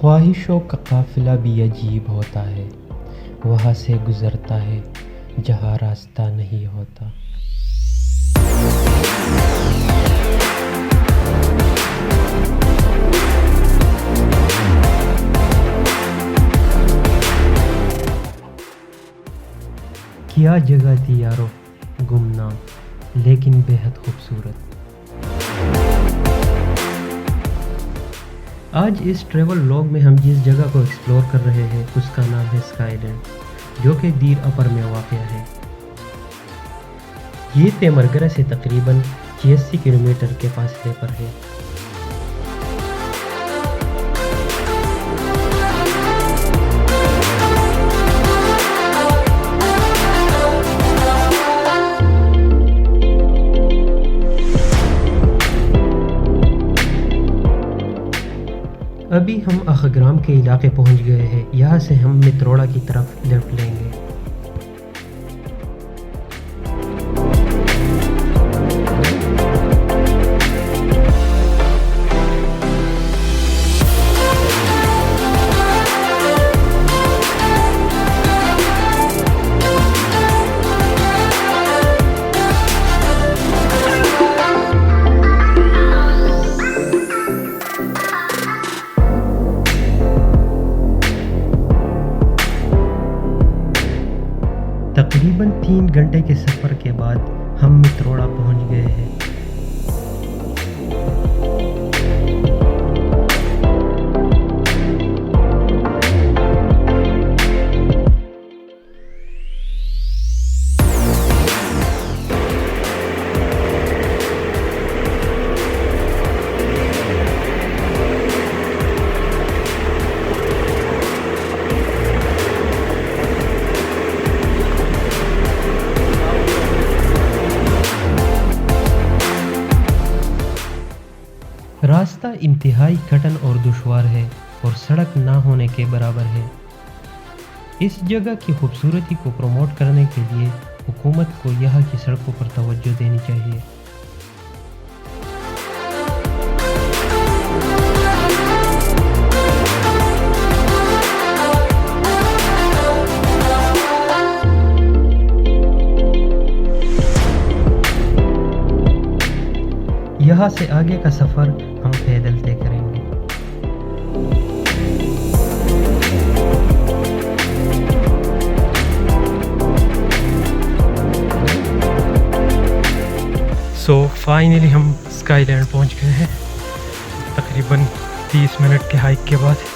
ख्वाहिशों का काफ़िला भी अजीब होता है, वहाँ से गुज़रता है जहाँ रास्ता नहीं होता। क्या जगह थी यारो, गुमनाम लेकिन बेहद खूबसूरत। आज इस ट्रैवल व्लॉग में हम जिस जगह को एक्सप्लोर कर रहे हैं उसका नाम है स्काईलैंड, जो कि दीर अपर में वाक़ है। ये तेमरगरा से तकरीबन 86 किलोमीटर के फासले पर है। अभी हम अखग्राम के इलाके पहुंच गए हैं। यहाँ से हम मित्रोड़ा की तरफ लेफ्ट लेंगे। तकरीबन 3 घंटे के सफ़र के बाद हम मित्रोड़ा पहुंच गए हैं। रास्ता इंतहाई कठिन और दुश्वार है और सड़क ना होने के बराबर है। इस जगह की खूबसूरती को प्रमोट करने के लिए हुकूमत को यहाँ की सड़कों पर तवज्जो देनी चाहिए। यहाँ से आगे का सफ़र हम पैदल तय करेंगे। सो फाइनली हम स्काईलैंड पहुँच गए हैं, तकरीबन 30 मिनट के हाइक के बाद।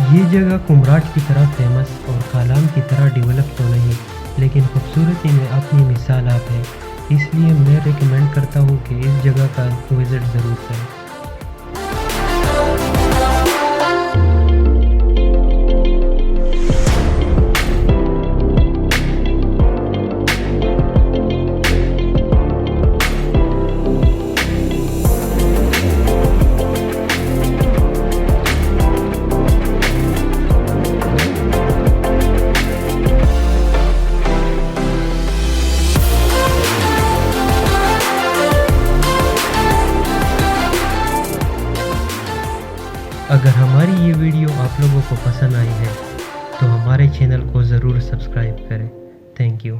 ये जगह कुमराट की तरह फेमस और कालाम की तरह डेवलप तो नहीं, लेकिन खूबसूरती में अपनी मिसाल आप है। इसलिए मैं रिकमेंड करता हूँ कि इस जगह का विज़िट ज़रूर करें। अगर हमारी ये वीडियो आप लोगों को पसंद आई है तो हमारे चैनल को ज़रूर सब्सक्राइब करें। Thank you.